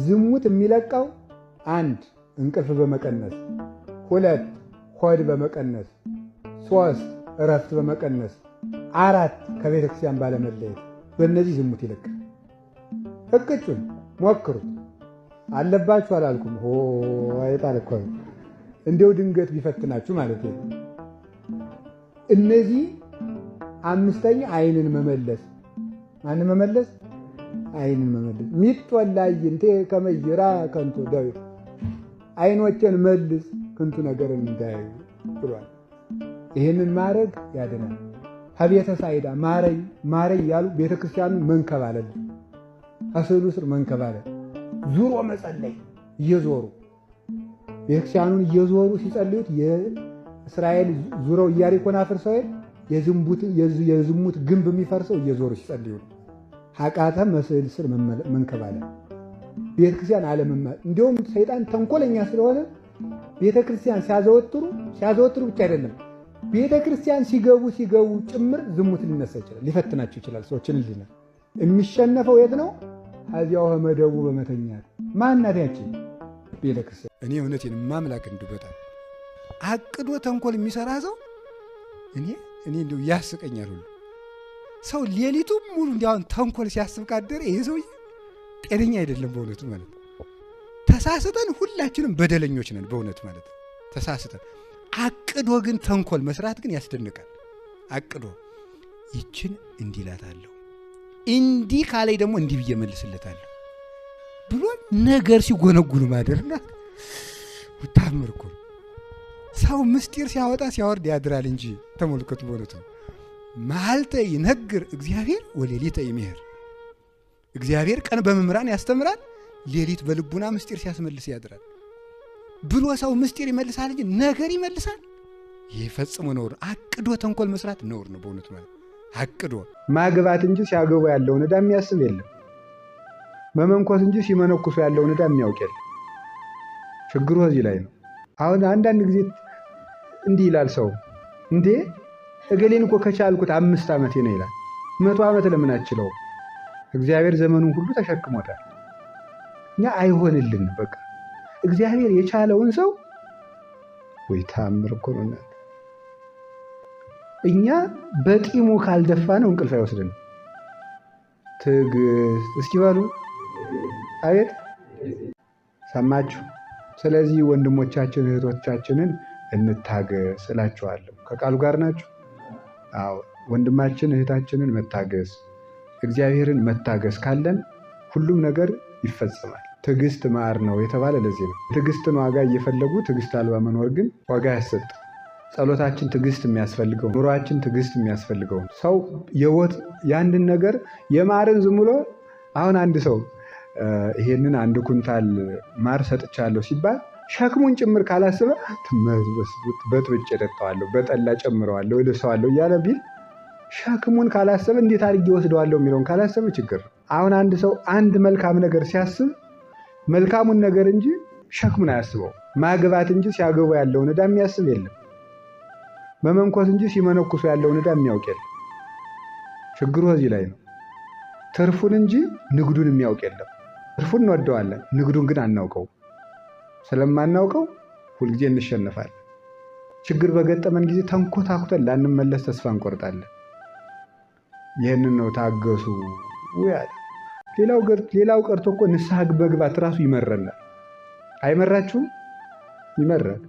ዝሙት የሚለቀው 1 እንቅልፍ በመቀነስ፣ 2 ሆድ በመቀነስ፣ 3 እረፍት በመቀነስ፣ 4 ከቤተ ክርስቲያን ባለመለየት። በእነዚህ ዝሙት ይለቃል። እቅጩን ሞክሩት። አለባችሁ አላልኩም። አይጣል እኮ እንደው ድንገት ቢፈትናችሁ ማለት ነው። እነዚህ 5ኛ ዓይንን መመለስ። ማንን መመለስ? ዓይንን መመለስ። ሚጦላይ እንቴ ከመይራ ከንቱ ዳዊት ዓይኖችን መልስ ከንቱ ነገር እንዳያዩ ብሏል። ይህንን ማድረግ ያድናል። ከቤተ ሳይዳ ማረኝ ማረኝ ያሉ ቤተክርስቲያኑን መንከባለል፣ ከስዕሉ ስር መንከባለል፣ ዙሮ መጸለይ። እየዞሩ ቤተክርስቲያኑን እየዞሩ ሲጸልዩት የእስራኤል ዙረው ኢያሪኮን አፍርሰው የዝሙት ግንብ የሚፈርሰው እየዞሩ ሲጸልዩ ነው። ሐቃተ መስዕል ስር መንከባለል፣ ቤተክርስቲያን አለመማር። እንዲሁም ሰይጣን ተንኮለኛ ስለሆነ ቤተክርስቲያን ሲያዘወትሩ ብቻ አይደለም ቤተክርስቲያን ሲገቡ ጭምር ዝሙት ሊነሳ ይችላል፣ ሊፈትናቸው ይችላል። ሰዎችን ሊና የሚሸነፈው የት ነው? አዚያው መደቡ በመተኛት ማናት ያቺ ቤተክርስቲያን። እኔ እውነቴን ማምላክ በጣም አቅዶ ተንኮል የሚሰራ ሰው እኔ እንደው ያስቀኛል ሁሉ ሰው ሌሊቱም ሙሉ እንዲያውን ተንኮል ሲያስብ ካደረ ይሄ ሰው ጤነኛ አይደለም በእውነቱ ማለት ነው። ተሳስተን ሁላችንም በደለኞች ነን በእውነት ማለት ነው። ተሳስተን አቅዶ ግን ተንኮል መስራት ግን ያስደንቃል። አቅዶ ይችን እንዲህ እላታለሁ እንዲህ ካለኝ ደግሞ እንዲህ ብዬ መልስለታለሁ ብሎ ነገር ሲጎነጉኑ ማደርና ታምር እኮ ሰው ምስጢር ሲያወጣ ሲያወርድ ያድራል እንጂ ተመልከቱ። በእውነቱ መዓልተ ይነግር እግዚአብሔር ወሌሊተ ይሜህር። እግዚአብሔር ቀን በመምህራን ያስተምራል፣ ሌሊት በልቡና ምስጢር ሲያስመልስ ያድራል ብሎ ሰው ምስጢር ይመልሳል እንጂ ነገር ይመልሳል? ይህ ፈጽሞ ነውር። አቅዶ ተንኮል መስራት ነውር ነው በእውነቱ ማለት። አቅዶ ማግባት እንጂ ሲያገቡ ያለውን ዕዳ የሚያስብ የለም። መመንኮስ እንጂ ሲመነኩሱ ያለውን ዕዳ የሚያውቅ የለም። ችግሩ እዚህ ላይ ነው። አሁን አንዳንድ ጊዜ እንዲህ ይላል ሰው፣ እንዴ እገሌን እኮ ከቻልኩት 5 ዓመቴ ነው ይላል። 100 ዓመት ለምን አችለው? እግዚአብሔር ዘመኑን ሁሉ ተሸክሞታል። እኛ አይሆንልን። በቃ እግዚአብሔር የቻለውን ሰው ወይ ታምር እኮ ነው። እኛ በጢሙ ካልደፋ ነው እንቅልፍ አይወስድንም። ትዕግስት እስኪ በሉ አቤት። ሰማችሁ? ስለዚህ ወንድሞቻችን እህቶቻችንን እንታገስ እላችኋለሁ። ከቃሉ ጋር ናችሁ? አዎ፣ ወንድማችን እህታችንን መታገስ፣ እግዚአብሔርን መታገስ ካለን ሁሉም ነገር ይፈጸማል። ትዕግስት ማር ነው የተባለ ለዚህ ነው። ትዕግስትን ዋጋ እየፈለጉ ትዕግስት አልባ መኖር ግን ዋጋ ያሰጥ። ጸሎታችን ትዕግስት የሚያስፈልገው፣ ኑሯችን ትዕግስት የሚያስፈልገው ሰው የአንድን ነገር የማርን ዝም ብሎ አሁን አንድ ሰው ይሄንን 1 ኩንታል ማር ሰጥቻለሁ ሲባል ሸክሙን ጭምር ካላስበ በጥብጬ እጠጣዋለሁ፣ በጠላ ጨምረዋለሁ፣ እልሰዋለሁ እያለ ቢል ሸክሙን ካላሰበ እንዴት አድርጌ ወስደዋለሁ የሚለውን ካላሰበ ችግር። አሁን አንድ ሰው አንድ መልካም ነገር ሲያስብ መልካሙን ነገር እንጂ ሸክሙን አያስበው። ማግባት እንጂ ሲያገቡ ያለውን ዕዳ የሚያስብ የለም። መመንኮስ እንጂ ሲመነኩሱ ያለውን ዕዳ የሚያውቅ የለም። ችግሩ እዚህ ላይ ነው። ትርፉን እንጂ ንግዱን የሚያውቅ የለም። ትርፉን እንወደዋለን፣ ንግዱን ግን አናውቀው። ስለማናውቀው ሁልጊዜ እንሸነፋለን። ችግር በገጠመን ጊዜ ተንኮታኩተን ላንመለስ ተስፋ እንቆርጣለን። ይህንን ነው ታገሱ ያለ። ሌላው ቀርቶ እኮ ንስሐ መግባት ራሱ ይመረናል። አይመራችሁም? ይመራል።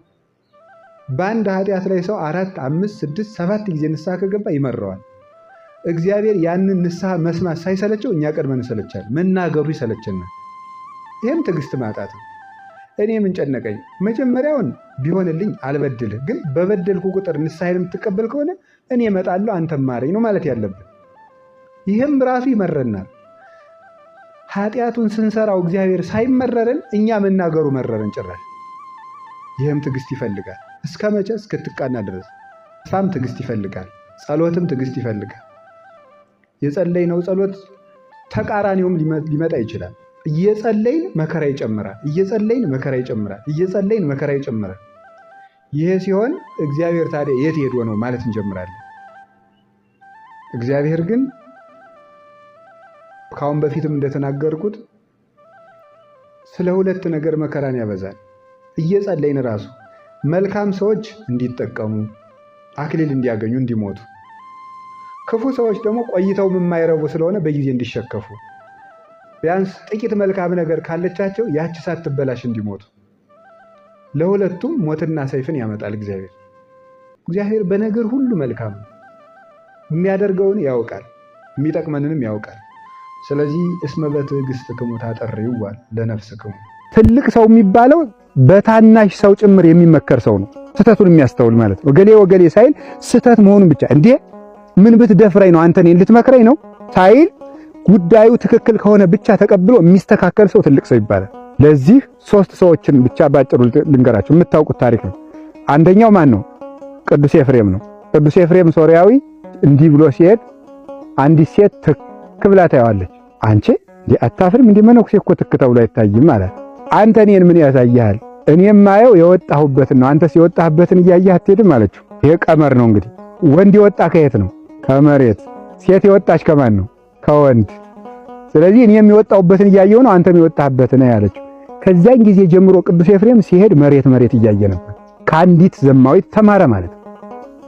በአንድ ኃጢአት ላይ ሰው 4፣ 5፣ 6፣ 7 ጊዜ ንስሐ ከገባ ይመራዋል። እግዚአብሔር ያንን ንስሐ መስማት ሳይሰለቸው እኛ ቀድመን እንሰለቻለን። መናገሩ ይሰለቸናል። ይህም ትዕግስት ማጣት ነው። እኔ ምን ጨነቀኝ፣ መጀመሪያውን ቢሆንልኝ አልበድልህ፣ ግን በበደልኩ ቁጥር ንስሐ የምትቀበል ከሆነ እኔ እመጣለሁ አንተም ማረኝ ነው ማለት ያለብን። ይህም ራሱ ይመረናል። ኃጢአቱን ስንሰራው እግዚአብሔር ሳይመረረን እኛ መናገሩ መረረን ጭራሽ። ይህም ትዕግስት ይፈልጋል። እስከ መቼ? እስክትቃና ድረስ። ተስፋም ትዕግስት ይፈልጋል። ጸሎትም ትዕግስት ይፈልጋል። የጸለይነው ጸሎት ተቃራኒውም ሊመጣ ይችላል። እየጸለይን መከራ ይጨምራል፣ እየጸለይን መከራ ይጨምራል፣ እየጸለይን መከራ ይጨምራል። ይሄ ሲሆን እግዚአብሔር ታዲያ የት ሄዶ ነው ማለት እንጀምራለን። እግዚአብሔር ግን ካሁን በፊትም እንደተናገርኩት ስለ ሁለት ነገር መከራን ያበዛል። እየጸለይን ራሱ መልካም ሰዎች እንዲጠቀሙ አክሊል እንዲያገኙ እንዲሞቱ፣ ክፉ ሰዎች ደግሞ ቆይተው የማይረቡ ስለሆነ በጊዜ እንዲሸከፉ፣ ቢያንስ ጥቂት መልካም ነገር ካለቻቸው ያቺ ሳትበላሽ እንዲሞቱ። ለሁለቱም ሞትና ሰይፍን ያመጣል እግዚአብሔር። እግዚአብሔር በነገር ሁሉ መልካም ነው። የሚያደርገውን ያውቃል፣ የሚጠቅመንንም ያውቃል። ስለዚህ እስመ በትዕግሥትክሙ ታጠርይዋ ለነፍስክሙ። ትልቅ ሰው የሚባለው በታናሽ ሰው ጭምር የሚመከር ሰው ነው። ስህተቱን የሚያስተውል ማለት ነው። እገሌ ወገሌ ሳይል ስህተት መሆኑን ብቻ እንዴ ምን ብትደፍረኝ ነው አንተ እኔን ልትመክረኝ ነው ሳይል ጉዳዩ ትክክል ከሆነ ብቻ ተቀብሎ የሚስተካከል ሰው ትልቅ ሰው ይባላል። ለዚህ ሶስት ሰዎችን ብቻ ባጭሩ ልንገራችሁ፣ የምታውቁት ታሪክ ነው። አንደኛው ማን ነው? ቅዱስ ኤፍሬም ነው። ቅዱስ ኤፍሬም ሶርያዊ እንዲህ ብሎ ሲሄድ አንዲት ሴት ትክ ብላ ታየዋለች። አንቺ አታፍርም? እንዲህ መነኩሴ እኮ ትክ ተብሎ አይታይም ማለት። አንተ እኔን ምን ያሳይሃል? እኔ የማየው የወጣሁበትን ነው፣ አንተስ የወጣህበትን እያየህ አትሄድም አለችው። ይሄ ቀመር ነው እንግዲህ። ወንድ የወጣ ከየት ነው? ከመሬት። ሴት የወጣች ከማን ነው? ከወንድ። ስለዚህ እኔም የወጣሁበትን እያየሁ ነው፣ አንተም የወጣህበትን ነው ያለችው። ከዚያን ጊዜ ጀምሮ ቅዱስ ኤፍሬም ሲሄድ መሬት እያየ ነበር። ከአንዲት ዘማዊት ተማረ ማለት ነው።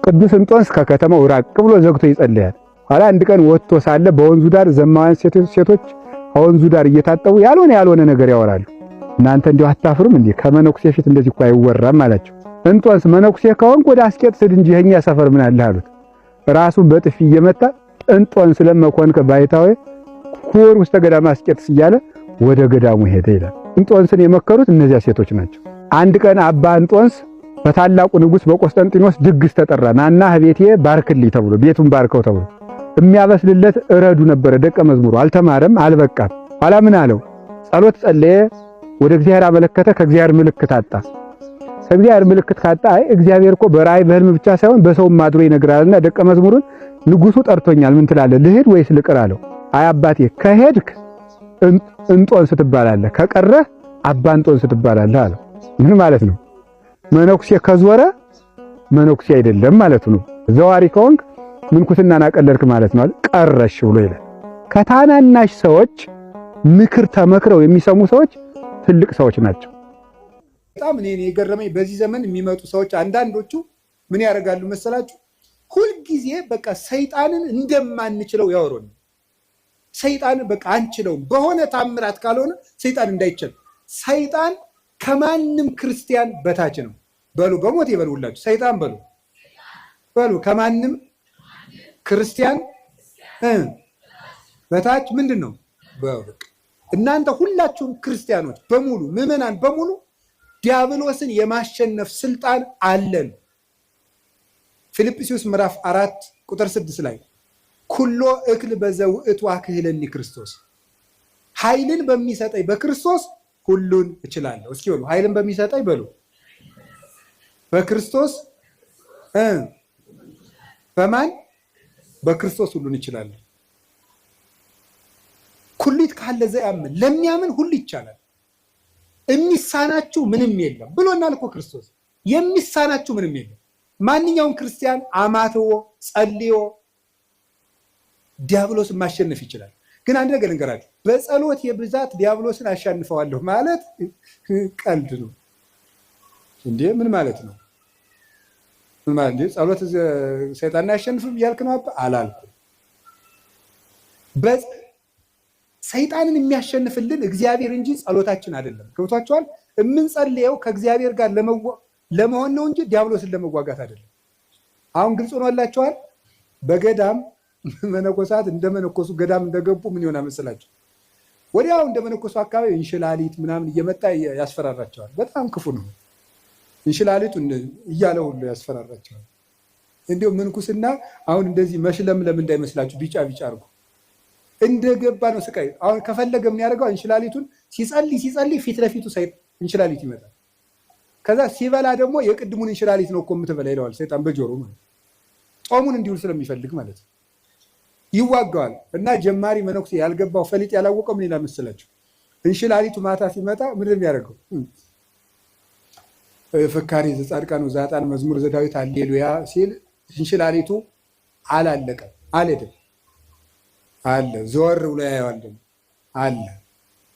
ቅዱስ እንጦንስ ከከተማው ራቅ ብሎ ዘግቶ ይጸልያል። ኋላ አንድ ቀን ወጥቶ ሳለ በወንዙ ዳር ዘማውያን ሴቶች ከወንዙ ዳር እየታጠቡ ያልሆነ ነገር ያወራሉ። እናንተ እንዲሁ አታፍሩም እንዴ? ከመነኩሴ ፊት እንደዚህ እኮ አይወራም አላቸው። እንጦንስ መነኩሴ ከሆንክ ወደ አስቄጥስ ሂድ እንጂ የኛ ሰፈር ምን አለ አሉት። ራሱን በጥፊ እየመታ እንጦንስ ለመኮንከ ባይታዊ ኩር ውስጥ ገዳም አስቄጥስ እያለ ወደ ገዳሙ ሄደ ይላል። እንጦንስን የመከሩት እነዚያ ሴቶች ናቸው። አንድ ቀን አባ እንጦንስ በታላቁ ንጉሥ በቆስጠንጢኖስ ድግስ ተጠራ። ናና ቤቴ ባርክልኝ ተብሎ ቤቱን ባርከው ተብሎ የሚያበስልለት እረዱ ነበረ። ደቀ መዝሙሩ አልተማረም፣ አልበቃም። ኋላ ምን አለው? ጸሎት ጸለየ፣ ወደ እግዚአብሔር አመለከተ። ከእግዚአብሔር ምልክት አጣ። ከእግዚአብሔር ምልክት ካጣ አይ እግዚአብሔር እኮ በራእይ በሕልም ብቻ ሳይሆን በሰውም ማድሮ ይነግራልና ደቀ መዝሙሩን ንጉሡ ጠርቶኛል፣ ምን ትላለህ? ልሂድ ወይስ ልቅር አለው። አይ አባቴ ከሄድክ እንጦንስ ትባላለህ፣ ከቀረህ አባ እንጦንስ ትባላለህ አለው። ምን ማለት ነው? መነኩሴ ከዞረ መነኩሴ አይደለም ማለት ነው። ዘዋሪ ከሆንክ ምንኩስናን አቀለልክ ማለት ነው። ቀረሽ ብሎ ይላል። ከታናናሽ ሰዎች ምክር ተመክረው የሚሰሙ ሰዎች ትልቅ ሰዎች ናቸው። በጣም እኔ የገረመኝ በዚህ ዘመን የሚመጡ ሰዎች አንዳንዶቹ ምን ያደርጋሉ መሰላችሁ? ሁልጊዜ በቃ ሰይጣንን እንደማንችለው ያወሩን። ሰይጣንን በቃ አንችለውም፣ በሆነ ታምራት ካልሆነ ሰይጣን እንዳይችል። ሰይጣን ከማንም ክርስቲያን በታች ነው በሉ። በሞት ይበሉላችሁ ሰይጣን በሉ ከማንም ክርስቲያን በታች ምንድን ነው? እናንተ ሁላችሁም ክርስቲያኖች በሙሉ ምዕመናን በሙሉ ዲያብሎስን የማሸነፍ ስልጣን አለን። ፊልጵስዩስ ምዕራፍ 4 ቁጥር 6 ላይ ኩሎ እክል በዘውእቱ አክህለኒ ክርስቶስ፣ ኃይልን በሚሰጠኝ በክርስቶስ ሁሉን እችላለሁ። እስኪ በሉ ኃይልን በሚሰጠኝ በሉ በክርስቶስ በማን በክርስቶስ ሁሉን እችላለሁ። ኩሊት ካለ ዘያምን ለሚያምን ሁሉ ይቻላል፣ የሚሳናችሁ ምንም የለም ብሎናል እኮ ክርስቶስ። የሚሳናችሁ ምንም የለም። ማንኛውም ክርስቲያን አማትቦ ጸልዮ ዲያብሎስን ማሸነፍ ይችላል። ግን አንድ ነገር ልንገራችሁ፣ በጸሎት የብዛት ዲያብሎስን አሻንፈዋለሁ ማለት ቀልድ ነው እንዴ? ምን ማለት ነው? ምን ማለት ነው? ጸሎት ሰይጣንን አያሸንፍም እያልክ ነው? አላልኩም። ሰይጣንን የሚያሸንፍልን እግዚአብሔር እንጂ ጸሎታችን አይደለም። ገብቷችኋል? የምንጸልየው ከእግዚአብሔር ጋር ለመሆን ነው እንጂ ዲያብሎስን ለመዋጋት አይደለም። አሁን ግልጽ ሆኖላችኋል? በገዳም መነኮሳት እንደመነኮሱ ገዳም እንደገቡ ምን ይሆናል መሰላችሁ? ወዲያው እንደመነኮሱ አካባቢ እንሽላሊት ምናምን እየመጣ ያስፈራራቸዋል። በጣም ክፉ ነው። እንሽላሊቱ እያለ ሁሉ ያስፈራራቸዋል። እንዲሁ ምንኩስና አሁን እንደዚህ መሽለምለም እንዳይመስላችሁ ቢጫ አድርጎ እንደገባ ነው ስቃይ። አሁን ከፈለገ ምን ያደርገው? እንሽላሊቱን ሲጸልይ ፊት ለፊቱ እንሽላሊት ይመጣል። ከዛ ሲበላ ደግሞ የቅድሙን እንሽላሊት ነው እኮ የምትበላ ይለዋል ሰይጣን በጆሮ ማለት ጾሙን እንዲውል ስለሚፈልግ ማለት ነው። ይዋጋዋል። እና ጀማሪ መነኩሴ ያልገባው ፈሊጥ ያላወቀው ምን ይላል መሰላችሁ? እንሽላሊቱ ማታ ሲመጣ ምንድን ነው የሚያደርገው? ፍካሬ ዘጻድቃን ወዘኃጥአን መዝሙር ዘዳዊት ሃሌሉያ ሲል እንሽላሊቱ አላለቀም፣ አልሄድም አለ። ዞር ብሎ ያየዋል ደግሞ አለ።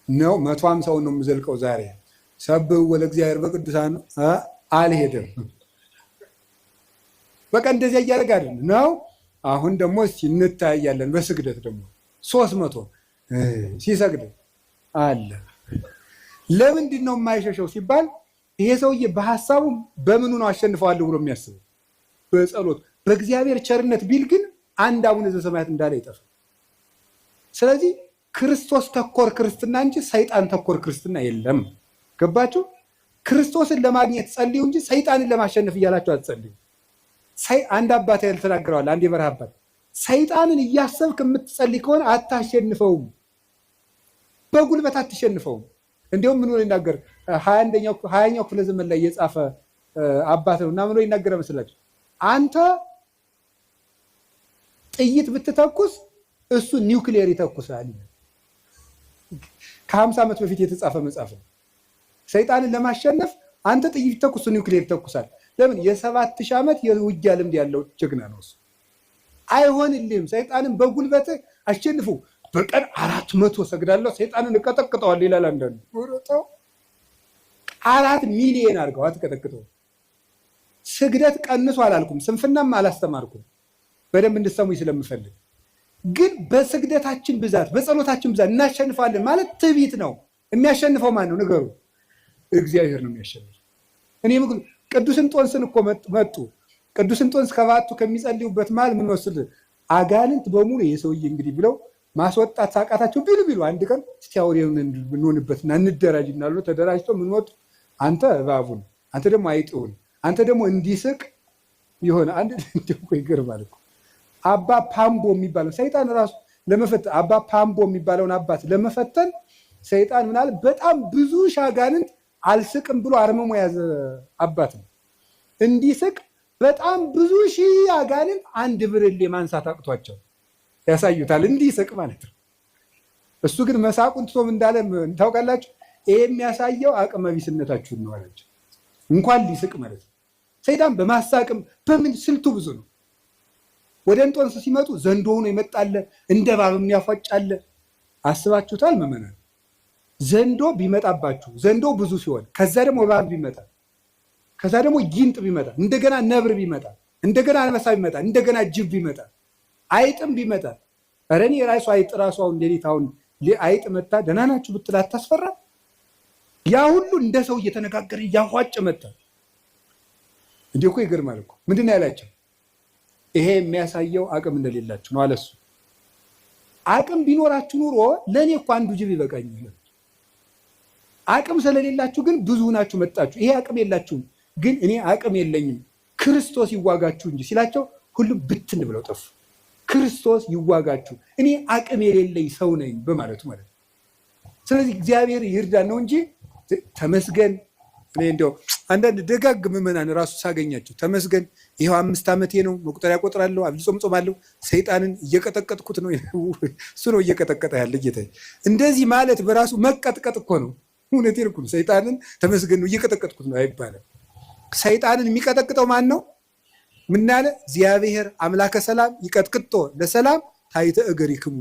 ነው 150 ነው የምዘልቀው ዛሬ ሰብህ ወለእግዚአብሔር በቅዱሳን አልሄድም። በቃ እንደዚያ እያደረገ አይደል ነው። አሁን ደግሞ እንታያለን በስግደት ደግሞ 300 ሲሰግድ አለ። ለምንድን ነው የማይሸሸው ሲባል ይሄ ሰውዬ በሐሳቡ በምኑ ነው አሸንፈዋለሁ ብሎ የሚያስበው? በጸሎት በእግዚአብሔር ቸርነት ቢል ግን አንድ አቡነ ዘበሰማያት እንዳለ ይጠፋል። ስለዚህ ክርስቶስ ተኮር ክርስትና እንጂ ሰይጣን ተኮር ክርስትና የለም። ገባችሁ? ክርስቶስን ለማግኘት ጸልዩ እንጂ ሰይጣንን ለማሸነፍ እያላችሁ አትጸልዩ። አንድ አባት ያልተናገረዋል። አንድ የበረሃ አባት ሰይጣንን እያሰብክ የምትጸልይ ከሆነ አታሸንፈውም፣ በጉልበት አትሸንፈውም። እንዲሁም ምን ብሎ ይናገር 20ኛው ክፍለ ዘመን ላይ የጻፈ አባት ነው እና ምን ብሎ ይናገረ መስላችሁ? አንተ ጥይት ብትተኩስ እሱ ኒውክሊየር ይተኩሳል። ከ50 ዓመት በፊት የተጻፈ መጽሐፍ ነው። ሰይጣንን ለማሸነፍ አንተ ጥይት ብትተኩስ ኒውክሊየር ይተኩሳል። ለምን? የ7000 ዓመት የውጊያ ልምድ ያለው ጀግና ነው እሱ። አይሆንልህም። ሰይጣንን በጉልበት አሸንፉ። በቀን 400 ሰግዳለሁ ሰይጣንን እቀጠቅጠዋለሁ ይላል አንዳንዱ። 4 ሚሊዮን አድርገው አትቀጠቅጠው። ስግደት ቀንሱ አላልኩም፣ ስንፍናም አላስተማርኩም። በደንብ እንድትሰሙኝ ስለምፈልግ ግን በስግደታችን ብዛት በጸሎታችን ብዛት እናሸንፋለን ማለት ትዕቢት ነው። የሚያሸንፈው ማን ነው? ንገሩ። እግዚአብሔር ነው የሚያሸንፈው። እኔ ቅዱስ እንጦንስን እኮ መጡ። ቅዱስ እንጦንስ ከባቱ ከሚጸልዩበት መሃል ምን ወስድ አጋንንት በሙሉ የሰውዬ እንግዲህ ብለው ማስወጣት ሳቃታቸው ቢሉ አንድ ቀን እስቲ አውሬውን እንሆንበትና እንደራጅ እናሉ። ተደራጅተው ምን ወጡ? አንተ እባቡን፣ አንተ ደግሞ አይጥውን፣ አንተ ደግሞ እንዲስቅ ይሆነ አንድ እንደው ይገርማል እኮ አባ ፓምቦ የሚባለው ሰይጣን ራሱ ለመፈተን አባ ፓምቦ የሚባለውን አባት ለመፈተን ሰይጣን ምናል በጣም ብዙ ሻጋንንት አልስቅም ብሎ አርመሞ ያዘ አባት ነው። እንዲስቅ በጣም ብዙ ሺህ አጋንንት አንድ ብርሌ ማንሳት አቅቷቸው ያሳዩታል። እንዲስቅ ማለት ነው። እሱ ግን መሳቁን ትቶም እንዳለ ታውቃላችሁ። ይሄ የሚያሳየው አቅመ ቢስነታችሁን ነው አላቸው። እንኳን ሊስቅ ማለት ነው። ሰይጣን በማሳቅም በምን ስልቱ ብዙ ነው። ወደ እንጦንስ ሲመጡ ዘንዶ ሆኖ ይመጣል፣ እንደ እባብ የሚያፏጫል። አስባችሁታል መመናን? ዘንዶ ቢመጣባችሁ ዘንዶ ብዙ ሲሆን ከዛ ደግሞ እባብ ቢመጣ ከዛ ደግሞ ጊንጥ ቢመጣ እንደገና ነብር ቢመጣ እንደገና አንበሳ ቢመጣ እንደገና ጅብ ቢመጣ አይጥም ቢመጣ ኧረ እኔ ራሱ አይጥ ራሱ አሁን ሌሊት አሁን አይጥ መጣ ደህና ናችሁ ብትል አታስፈራ? ያ ሁሉ እንደ ሰው እየተነጋገረ እያፏጨ መጣ። እንዲህ እኮ ይገርማል እኮ። ምንድን ነው ያላቸው? ይሄ የሚያሳየው አቅም እንደሌላችሁ ነው አለሱ። አቅም ቢኖራችሁ ኑሮ ለእኔ እኮ አንዱ ጅብ ይበቃኛል። አቅም ስለሌላችሁ ግን ብዙ ናችሁ መጣችሁ። ይሄ አቅም የላችሁም፣ ግን እኔ አቅም የለኝም ክርስቶስ ይዋጋችሁ እንጂ ሲላቸው ሁሉም ብትን ብለው ጠፉ። ክርስቶስ ይዋጋችሁ እኔ አቅም የሌለኝ ሰው ነኝ በማለቱ ማለት ነው። ስለዚህ እግዚአብሔር ይርዳን ነው እንጂ ተመስገን። እኔ እንደው አንዳንድ ደጋግ ምዕመናን ራሱ ሳገኛቸው ተመስገን ይሄው 5 ዓመቴ ነው መቁጠሪያ ቆጥራለሁ፣ አብይ ጾም ጾማለሁ፣ ሰይጣንን እየቀጠቀጥኩት ነው። እሱ ነው እየቀጠቀጠ ያለ ጌታ። እንደዚህ ማለት በራሱ መቀጥቀጥ እኮ ነው። እውነቴን እኮ ነው። ሰይጣንን ተመስገን ነው እየቀጠቀጥኩት ነው አይባልም። ሰይጣንን የሚቀጠቅጠው ማን ነው? ምን አለ? እግዚአብሔር አምላከ ሰላም ይቀጥቅጦ ለሰላም ታይተ እገሪክሙ።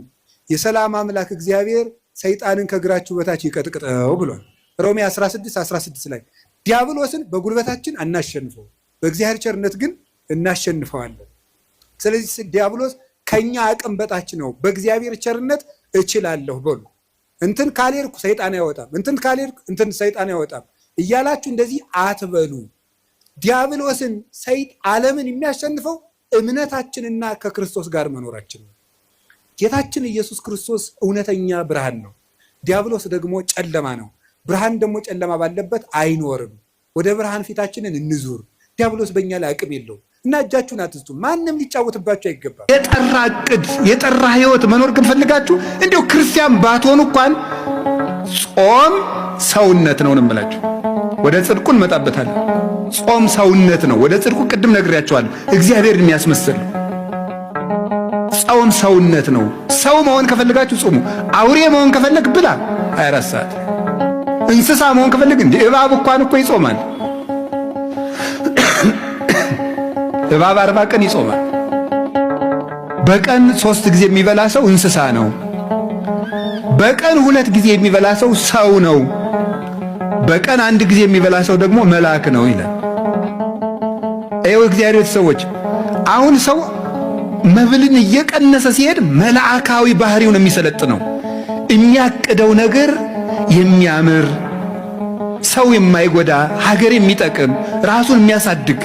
የሰላም አምላክ እግዚአብሔር ሰይጣንን ከእግራችሁ በታች ይቀጥቅጠው ብሏል። ሮሜ 16:16 ላይ ዲያብሎስን በጉልበታችን አናሸንፈው፣ በእግዚአብሔር ቸርነት ግን እናሸንፈዋለን። ስለዚህ ዲያብሎስ ከኛ አቅም በታች ነው፣ በእግዚአብሔር ቸርነት እችላለሁ በሉ። እንትን ካልሄድኩ ሰይጣን አይወጣም፣ እንትን ካልሄድኩ እንትን ሰይጣን አይወጣም እያላችሁ እንደዚህ አትበሉ። ዲያብሎስን ዓለምን የሚያሸንፈው እምነታችንና ከክርስቶስ ጋር መኖራችን ነው። ጌታችን ኢየሱስ ክርስቶስ እውነተኛ ብርሃን ነው፣ ዲያብሎስ ደግሞ ጨለማ ነው። ብርሃን ደግሞ ጨለማ ባለበት አይኖርም። ወደ ብርሃን ፊታችንን እንዙር። ዲያብሎስ በእኛ ላይ አቅም የለውም እና እጃችሁን አትስጡ። ማንም ሊጫወትባችሁ አይገባም። የጠራ ዕቅድ የጠራ ህይወት መኖር ግን ፈልጋችሁ እንዲሁ ክርስቲያን ባትሆኑ እንኳን ጾም ሰውነት ነው እንምላችሁ። ወደ ጽድቁ እንመጣበታለን። ጾም ሰውነት ነው። ወደ ጽድቁ ቅድም ነግሬያቸዋለሁ። እግዚአብሔርን የሚያስመስል ጾም ሰውነት ነው። ሰው መሆን ከፈልጋችሁ ጾሙ። አውሬ መሆን ከፈለግ ብላ 24 ሰዓት። እንስሳ መሆን ከፈለግ እንደ እባብ እንኳን እኮ ይጾማል። እባብ 40 ቀን ይጾማል። በቀን 3 ጊዜ የሚበላ ሰው እንስሳ ነው። በቀን 2 ጊዜ የሚበላ ሰው ነው፣ በቀን 1 ጊዜ የሚበላ ሰው ደግሞ መልአክ ነው ይላል። እግዚአብሔር ሰዎች አሁን ሰው መብልን እየቀነሰ ሲሄድ መልአካዊ ባህሪውን የሚሰለጥነው የሚያቅደው ነገር የሚያምር ሰው የማይጎዳ ሀገር የሚጠቅም ራሱን የሚያሳድግ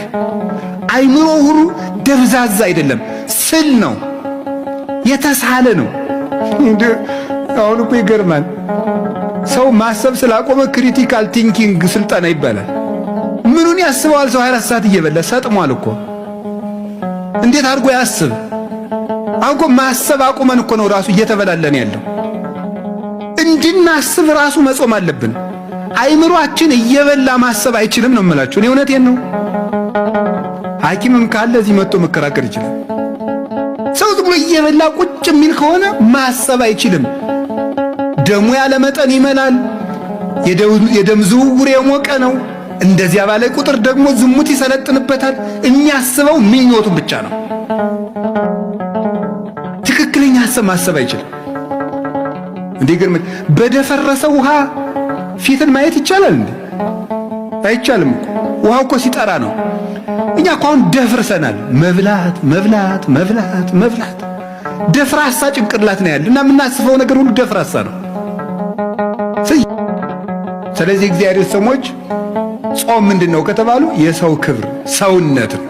አይምሮ ሁሉ ደብዛዛ አይደለም፣ ስል ነው፣ የተሳለ ነው። አሁን እኮ ይገርማል። ሰው ማሰብ ስላቆመ ክሪቲካል ቲንኪንግ ስልጠና ይባላል። ምኑን ያስበዋል? ሰው 24 ሰዓት እየበላ ሰጥሟል እኮ። እንዴት አድርጎ ያስብ? አውቆ ማሰብ አቁመን እኮ ነው ራሱ እየተበላለን ያለው። እንድናስብ ራሱ መጾም አለብን። አይምሮአችን እየበላ ማሰብ አይችልም ነው የምላችሁ። እኔ እውነቴን ነው። ሐኪምም ካለ እዚህ መጥቶ መከራከር ይችላል። ሰው ዝም ብሎ እየበላ ቁጭ የሚል ከሆነ ማሰብ አይችልም። ደሙ ያለ መጠን ይመላል። የደም ዝውውር የሞቀ ነው። እንደዚያ ባለ ቁጥር ደግሞ ዝሙት ይሰለጥንበታል። የሚያስበው ምኞቱን ብቻ ነው። ትክክለኛ ሐሳብ ማሰብ አይችልም። እንዲገርም በደፈረሰ ውሃ ፊትን ማየት ይቻላል እንዴ? አይቻልም እኮ። ውሃው እኮ ሲጠራ ነው። እኛ እኮ አሁን ደፍርሰናል። መብላት መብላት መብላት መብላት። ደፍራሳ ጭንቅላት ነው ያለና የምናስበው ነገር ሁሉ ደፍራሳ ነው። ስለዚህ እግዚአብሔር ሰሞች ጾም ምንድነው ከተባሉ የሰው ክብር ሰውነት ነው።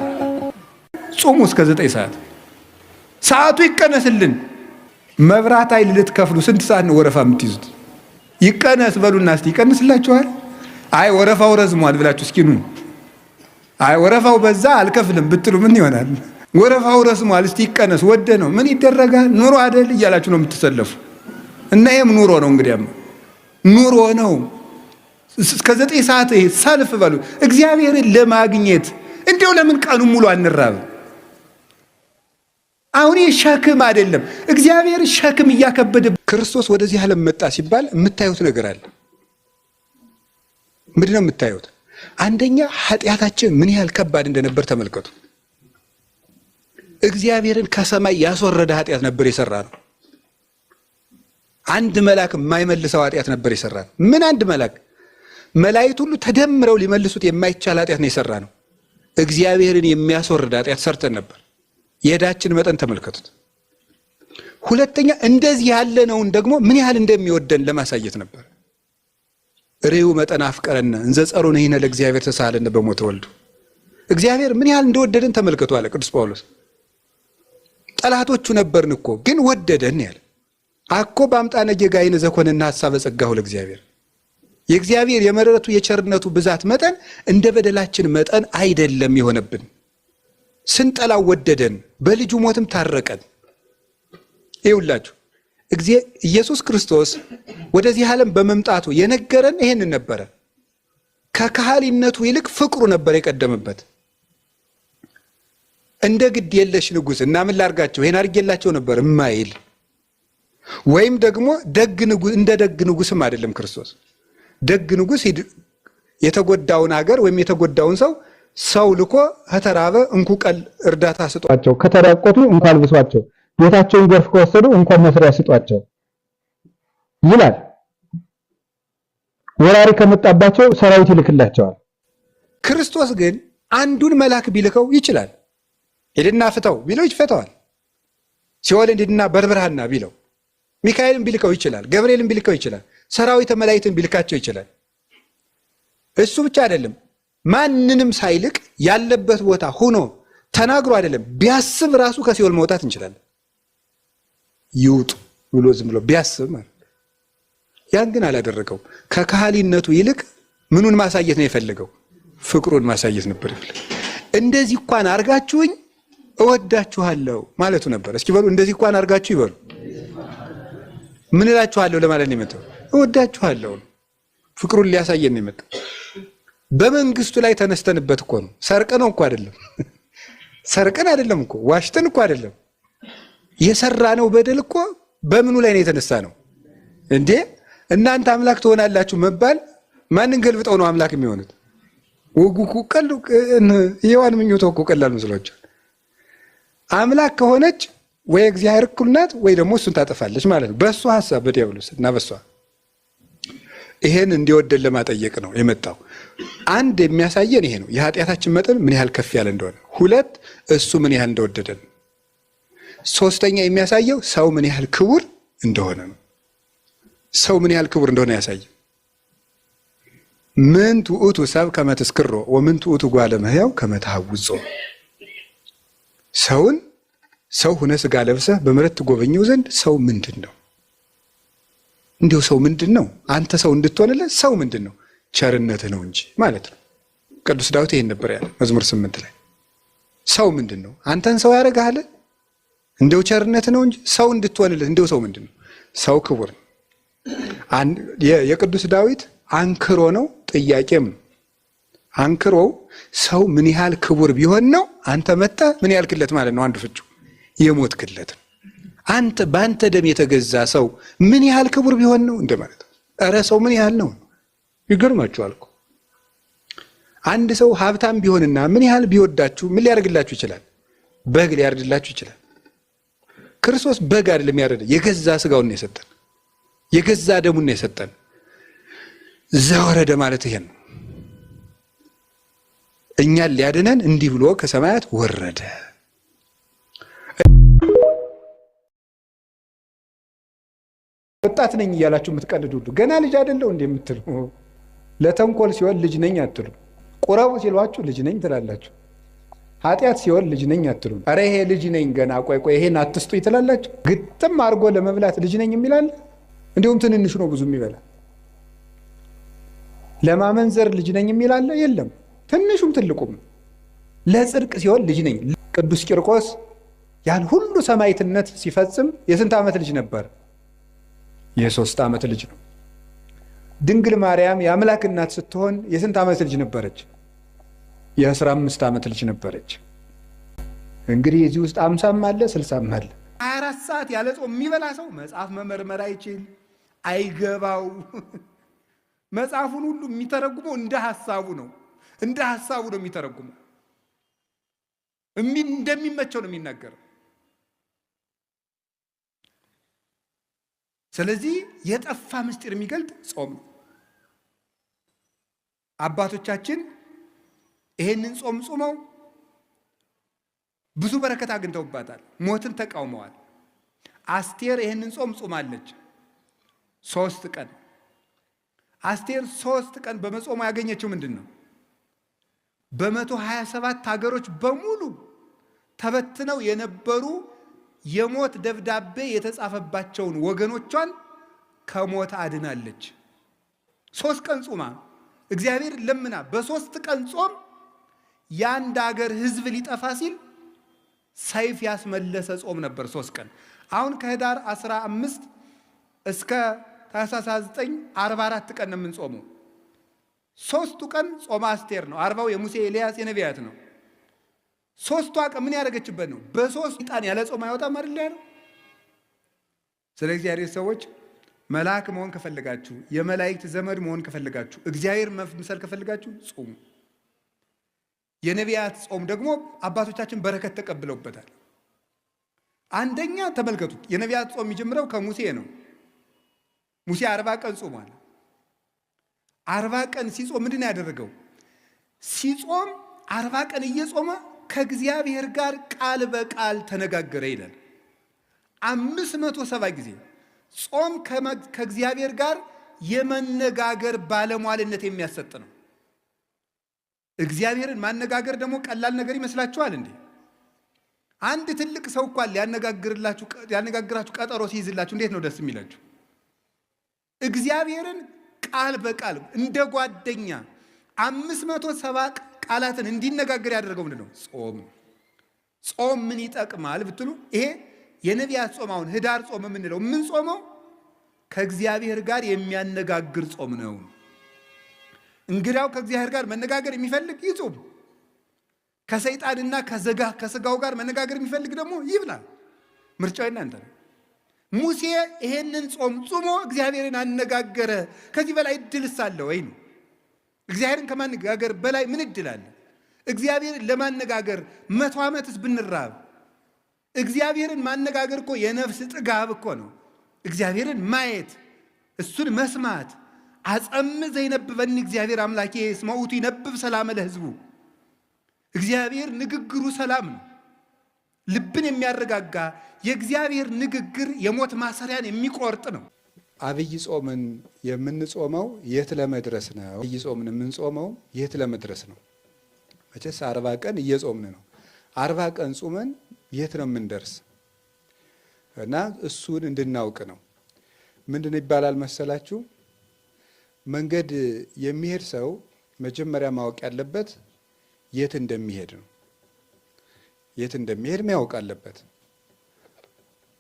ጾሙ እስከ 9 ሰዓት፣ ሰዓቱ ይቀነስልን። መብራት ኃይል ልትከፍሉ ስንት ሰዓት ነው ወረፋ የምትይዙት? ይቀነስ በሉና እስቲ ይቀንስላችኋል። አይ ወረፋው ረዝሟል ብላችሁ እስኪ ኑ። አይ ወረፋው በዛ አልከፍልም ብትሉ ምን ይሆናል? ወረፋው ረዝሟል እስቲ ይቀነስ። ወደ ነው ምን ይደረጋል? ኑሮ አይደል እያላችሁ ነው የምትሰለፉ። እና ይሄም ኑሮ ነው እንግዲያም ኑሮ ነው። እስከ 9 ሰዓት ይሄ ሰልፍ በሉ። እግዚአብሔርን ለማግኘት እንደው ለምን ቀኑ ሙሉ አንራብ? አሁን ሸክም አይደለም። እግዚአብሔር ሸክም እያከበደ ክርስቶስ ወደዚህ ዓለም መጣ ሲባል የምታዩት ነገር አለ። ምንድነው የምታዩት? አንደኛ ኃጢአታችን ምን ያህል ከባድ እንደነበር ተመልከቱ። እግዚአብሔርን ከሰማይ ያስወረደ ኃጢአት ነበር የሰራ ነው። አንድ መልአክ የማይመልሰው ኃጢአት ነበር የሰራ ነው። ምን አንድ መልአክ መላእክት ሁሉ ተደምረው ሊመልሱት የማይቻል ኃጢአት ነው የሰራ ነው። እግዚአብሔርን የሚያስወርድ ኃጢአት ሰርተን ነበር። የዕዳችን መጠን ተመልከቱት። ሁለተኛ እንደዚህ ያለነውን ደግሞ ምን ያህል እንደሚወደን ለማሳየት ነበር። ርዩ መጠን አፍቀረነ እንዘ ጸሩነ ይነ ለእግዚአብሔር ተሳለነ በሞተ ወልዱ። እግዚአብሔር ምን ያህል እንደወደደን ተመልከቱ አለ ቅዱስ ጳውሎስ። ጠላቶቹ ነበርን እኮ ግን ወደደን ያለ አኮ በአምጣነ ጌጋይነ ዘኮነና ሐሳበ ጸጋሁ ለእግዚአብሔር። የእግዚአብሔር የመረረቱ የቸርነቱ ብዛት መጠን እንደ በደላችን መጠን አይደለም የሆነብን። ስንጠላው ወደደን፣ በልጁ ሞትም ታረቀን። ይኸውላችሁ ኢየሱስ ክርስቶስ ወደዚህ ዓለም በመምጣቱ የነገረን ይሄንን ነበረ። ከካህሊነቱ ይልቅ ፍቅሩ ነበር የቀደመበት። እንደ ግድ የለሽ ንጉሥ እና ምን ላርጋቸው ይሄን አድርጌላቸው ነበር እማይል ወይም ደግሞ ደግ ንጉሥ እንደ ደግ ንጉሥም አይደለም ክርስቶስ። ደግ ንጉሥ የተጎዳውን ሀገር ወይም የተጎዳውን ሰው ልኮ ከተራበ እንኩ ቀል እርዳታ ስጧቸው፣ ከተራቆቱ እንኳን አልብሷቸው፣ ቤታቸውን ገርፍ ከወሰዱ እንኳን መስሪያ ስጧቸው ይላል። ወራሪ ከመጣባቸው ሰራዊት ይልክላቸዋል። ክርስቶስ ግን አንዱን መልአክ ቢልከው ይችላል። ሄድና ፍታው ቢለው ይፈታዋል። ሲኦልን ሄድና በርብርሃና ቢለው ሚካኤልን ቢልከው ይችላል። ገብርኤልን ቢልከው ይችላል። ሰራዊተ መላእክትን ቢልካቸው ይችላል። እሱ ብቻ አይደለም፣ ማንንም ሳይልቅ ያለበት ቦታ ሆኖ ተናግሮ አይደለም ቢያስብ ራሱ ከሲኦል መውጣት እንችላለን። ይውጡ ብሎ ዝም ብሎ ቢያስብ ማለት ያን ግን አላደረገው። ከካህሊነቱ ይልቅ ምኑን ማሳየት ነው የፈለገው? ፍቅሩን ማሳየት ነበር የፈለገው። እንደዚህ እንኳን አርጋችሁኝ እወዳችኋለሁ ማለቱ ነበር። እስኪ በሉ እንደዚህ እንኳን አርጋችሁ ይበሉ። ምን እላችኋለሁ ለማለት ነው የመጣው? እወዳችኋለሁ። ፍቅሩን ሊያሳየን ነው የመጣው። በመንግስቱ ላይ ተነስተንበት እኮ ነው። ሰርቀነው እኮ አይደለም። ሰርቀን አይደለም እኮ ዋሽተን እኮ አይደለም። የሰራነው በደል እኮ በምኑ ላይ ነው የተነሳ ነው እንዴ? እናንተ አምላክ ትሆናላችሁ መባል ማንን ገልብጠው ነው አምላክ የሚሆኑት? ወጉኩ ቀሉ የዋን ምኞቶ እኮ ቀላል መስሏቸው። አምላክ ከሆነች ወይ እግዚአብሔር እኩል ናት ወይ ደግሞ እሱን ታጠፋለች ማለት ነው። በእሱ ሀሳብ በዲያብሎስ እና በእሷ ይሄን እንዲወደን ለማጠየቅ ነው የመጣው። አንድ የሚያሳየን ይሄ ነው፣ የኃጢአታችን መጠን ምን ያህል ከፍ ያለ እንደሆነ። ሁለት እሱ ምን ያህል እንደወደደን። ሶስተኛ የሚያሳየው ሰው ምን ያህል ክቡር እንደሆነ ነው። ሰው ምን ያህል ክቡር እንደሆነ ያሳየ። ምን ትዑቱ ሰብ ከመ ትስክሮ ወምን ትዑቱ ጓለ እመሕያው ከመ ተሐውጾ። ሰውን ሰው ሁነ ስጋ ለብሰህ በምሕረት ትጎበኘው ዘንድ ሰው ምንድን ነው? እንዲሁ ሰው ምንድን ነው? አንተ ሰው እንድትሆንለት ሰው ምንድን ነው? ቸርነትህ ነው እንጂ ማለት ነው። ቅዱስ ዳዊት ይሄን ነበር ያለ መዝሙር 8 ላይ። ሰው ምንድን ነው? አንተን ሰው ያደርግሃል? እንደው ቸርነትህ ነው እንጂ ሰው እንድትሆንለት እንደው ሰው ምንድን ነው? ሰው ክቡር ነው። የቅዱስ ዳዊት አንክሮ ነው፣ ጥያቄም ነው። አንክሮው ሰው ምን ያህል ክቡር ቢሆን ነው አንተ መጣ ምን ያህል ክለት ማለት ነው። አንዱ ፍቹ የሞት ክለት ነው። አንተ በአንተ ደም የተገዛ ሰው ምን ያህል ክቡር ቢሆን ነው እንደማለት ነው። ኧረ ሰው ምን ያህል ነው? ይገርማችኋል እኮ አንድ ሰው ሀብታም ቢሆንና ምን ያህል ቢወዳችሁ ምን ሊያደርግላችሁ ይችላል? በግ ሊያርድላችሁ ይችላል። ክርስቶስ በግ አይደለም ያረደ፣ የገዛ ስጋውን ነው የሰጠን፣ የገዛ ደሙን ነው የሰጠን። ዘወረደ ማለት ይሄን ነው። እኛን ሊያድነን እንዲህ ብሎ ከሰማያት ወረደ። ወጣት ነኝ እያላችሁ የምትቀልዱ ሁሉ ገና ልጅ አይደለው እንዴ የምትሉ፣ ለተንኮል ሲሆን ልጅ ነኝ አትሉ። ቁረቡ ሲሏችሁ ልጅ ነኝ ትላላችሁ። ኃጢአት ሲሆን ልጅ ነኝ አትሉ። ኧረ ይሄ ልጅ ነኝ ገና ቆይ ይሄን አትስጡኝ ትላላችሁ። ግጥም አድርጎ ለመብላት ልጅ ነኝ የሚላል፣ እንዲሁም ትንንሽ ነው ብዙ የሚበላ። ለማመንዘር ልጅ ነኝ የሚላለ የለም፣ ትንሹም ትልቁም። ለጽድቅ ሲሆን ልጅ ነኝ። ቅዱስ ቂርቆስ ያን ሁሉ ሰማዕትነት ሲፈጽም የስንት ዓመት ልጅ ነበር? የ3 ዓመት ልጅ ነው። ድንግል ማርያም የአምላክ እናት ስትሆን የስንት ዓመት ልጅ ነበረች? የ15 ዓመት ልጅ ነበረች። እንግዲህ እዚህ ውስጥ 50ም አለ 60ም አለ። 24 ሰዓት ያለ ጾም የሚበላ ሰው መጽሐፍ መመርመር አይችል፣ አይገባው። መጽሐፉን ሁሉ የሚተረጉመው እንደ ሐሳቡ ነው፣ እንደ ሐሳቡ ነው የሚተረጉመው። እንደሚመቸው ነው የሚናገረው። ስለዚህ የጠፋ ምስጢር የሚገልጥ ጾም ነው። አባቶቻችን ይሄንን ጾም ጾመው ብዙ በረከት አግኝተውባታል። ሞትን ተቃውመዋል። አስቴር ይሄንን ጾም ጾማለች 3 ቀን። አስቴር 3 ቀን በመጾሙ ያገኘችው ምንድን ነው? በ127 ሀገሮች በሙሉ ተበትነው የነበሩ የሞት ደብዳቤ የተጻፈባቸውን ወገኖቿን ከሞት አድናለች። 3 ቀን ጾማ እግዚአብሔር ለምና በ3 ቀን ጾም የአንድ ሀገር ሕዝብ ሊጠፋ ሲል ሰይፍ ያስመለሰ ጾም ነበር 3 ቀን። አሁን ከህዳር 15 እስከ ታኅሳስ 9 44 ቀን ነው የምንጾመው። 3ቱ ቀን ጾመ አስቴር ነው። 40ው የሙሴ ኤልያስ የነቢያት ነው። 3ቷ ቀን ምን ያደረገችበት ነው? በ3 ጣን ያለ ጾም አይወጣም አይደል ያለው። ስለ እግዚአብሔር ሰዎች መልአክ መሆን ከፈለጋችሁ፣ የመላእክት ዘመድ መሆን ከፈለጋችሁ፣ እግዚአብሔር መምሰል ከፈለጋችሁ ጾሙ። የነቢያት ጾም ደግሞ አባቶቻችን በረከት ተቀብለውበታል። አንደኛ ተመልከቱት፣ የነቢያት ጾም የሚጀምረው ከሙሴ ነው። ሙሴ 40 ቀን ጾሟል። 40 ቀን ሲጾም ምንድን ነው ያደረገው? ሲጾም 40 ቀን እየጾመ ከእግዚአብሔር ጋር ቃል በቃል ተነጋገረ ይላል። 570 ጊዜ ጾም ከእግዚአብሔር ጋር የመነጋገር ባለሟልነት የሚያሰጥ ነው። እግዚአብሔርን ማነጋገር ደግሞ ቀላል ነገር ይመስላችኋል እንዴ? አንድ ትልቅ ሰው እንኳን ሊያነጋግራችሁ ቀጠሮ ሲይዝላችሁ እንዴት ነው ደስ የሚላችሁ? እግዚአብሔርን ቃል በቃል እንደ ጓደኛ 570 ቃላትን እንዲነጋገር ያደረገው ምንድን ነው? ጾም። ጾም ምን ይጠቅማል ብትሉ፣ ይሄ የነቢያት ጾም አሁን ህዳር ጾም የምንለው ምን ጾመው ከእግዚአብሔር ጋር የሚያነጋግር ጾም ነው። እንግዳው ከእግዚአብሔር ጋር መነጋገር የሚፈልግ ይጾም። ከሰይጣንና ከስጋው ጋር መነጋገር የሚፈልግ ደግሞ ይብላል። ምርጫው እናንተ ነው። ሙሴ ይሄንን ጾም ጾሞ እግዚአብሔርን አነጋገረ። ከዚህ በላይ እድልስ አለ ወይ ነው? እግዚአብሔርን ከማነጋገር በላይ ምን እድል አለ? እግዚአብሔርን ለማነጋገር 100 ዓመትስ ብንራብ እግዚአብሔርን ማነጋገር እኮ የነፍስ ጥጋብ እኮ ነው። እግዚአብሔርን ማየት፣ እሱን መስማት። አጸም ዘይነብበኒ እግዚአብሔር አምላኬ እስመ ውእቱ ይነብብ ሰላም ለሕዝቡ። እግዚአብሔር ንግግሩ ሰላም ነው፣ ልብን የሚያረጋጋ የእግዚአብሔር ንግግር የሞት ማሰሪያን የሚቆርጥ ነው። አብይ ጾምን የምንጾመው የት ለመድረስ ነው? አብይ ጾምን የምንጾመው የት ለመድረስ ነው? መቼስ 40 ቀን እየጾምን ነው። 40 ቀን ጾመን የት ነው የምንደርስ? እና እሱን እንድናውቅ ነው። ምንድን ይባላል መሰላችሁ? መንገድ የሚሄድ ሰው መጀመሪያ ማወቅ ያለበት የት እንደሚሄድ ነው። የት እንደሚሄድ ማወቅ አለበት።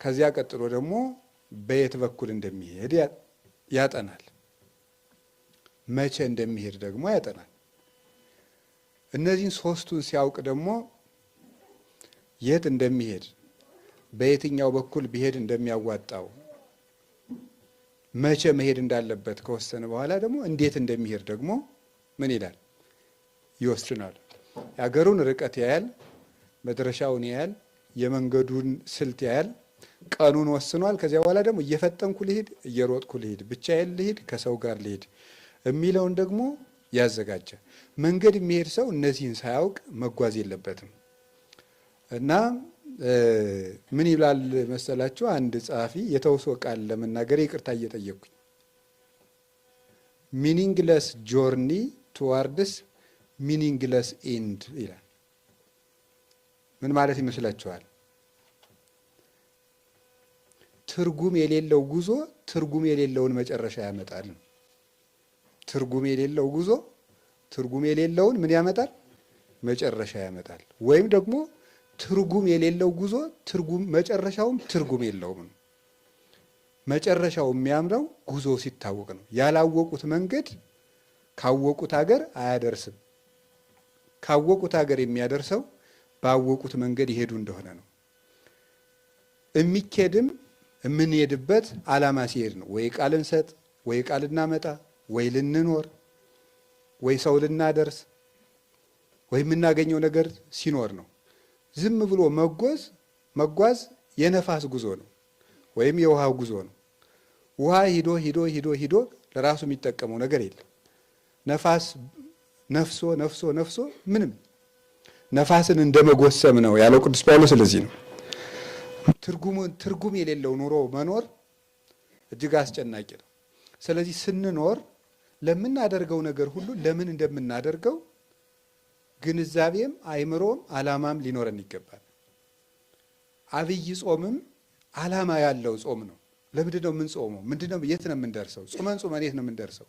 ከዚያ ቀጥሎ ደግሞ በየት በኩል እንደሚሄድ ያጠናል። መቼ እንደሚሄድ ደግሞ ያጠናል። እነዚህን ሶስቱን ሲያውቅ ደግሞ የት እንደሚሄድ፣ በየትኛው በኩል ቢሄድ እንደሚያዋጣው፣ መቼ መሄድ እንዳለበት ከወሰነ በኋላ ደግሞ እንዴት እንደሚሄድ ደግሞ ምን ይላል? ይወስናል። የሀገሩን ርቀት ያያል፣ መድረሻውን ያያል፣ የመንገዱን ስልት ያያል፣ ቀኑን ወስኗል። ከዚያ በኋላ ደግሞ እየፈጠንኩ ልሂድ፣ እየሮጥኩ ልሂድ፣ ብቻዬን ልሂድ፣ ከሰው ጋር ልሂድ የሚለውን ደግሞ ያዘጋጀ። መንገድ የሚሄድ ሰው እነዚህን ሳያውቅ መጓዝ የለበትም። እና ምን ይላል መሰላችሁ? አንድ ጸሐፊ የተውሶ ቃል ለመናገር ይቅርታ እየጠየቅኩኝ፣ ሚኒንግለስ ጆርኒ ቱዋርድስ ሚኒንግለስ ኢንድ ይላል። ምን ማለት ይመስላችኋል? ትርጉም የሌለው ጉዞ ትርጉም የሌለውን መጨረሻ ያመጣል። ትርጉም የሌለው ጉዞ ትርጉም የሌለውን ምን ያመጣል? መጨረሻ ያመጣል። ወይም ደግሞ ትርጉም የሌለው ጉዞ መጨረሻውም ትርጉም የለውም። መጨረሻው የሚያምረው ጉዞ ሲታወቅ ነው። ያላወቁት መንገድ ካወቁት ሀገር አያደርስም። ካወቁት ሀገር የሚያደርሰው ባወቁት መንገድ ይሄዱ እንደሆነ ነው። የሚኬድም የምንሄድበት ዓላማ ሲሄድ ነው። ወይ ቃል እንሰጥ፣ ወይ ቃል እናመጣ፣ ወይ ልንኖር፣ ወይ ሰው ልናደርስ፣ ወይ የምናገኘው ነገር ሲኖር ነው። ዝም ብሎ መጓዝ የነፋስ ጉዞ ነው፣ ወይም የውሃ ጉዞ ነው። ውሃ ሂዶ ሂዶ ሂዶ ሂዶ ለራሱ የሚጠቀመው ነገር የለም። ነፋስ ነፍሶ ነፍሶ ነፍሶ ምንም ነፋስን እንደመጎሰም ነው ያለው ቅዱስ ጳውሎስ። ስለዚህ ነው ትርጉም የሌለው ኑሮ መኖር እጅግ አስጨናቂ ነው። ስለዚህ ስንኖር ለምናደርገው ነገር ሁሉ ለምን እንደምናደርገው ግንዛቤም አይምሮም ዓላማም ሊኖረን ይገባል። አብይ ጾምም ዓላማ ያለው ጾም ነው። ለምንድን ነው የምንጾመው? ምንድን ነው? የት ነው የምንደርሰው? ጾመን የት ነው የምንደርሰው?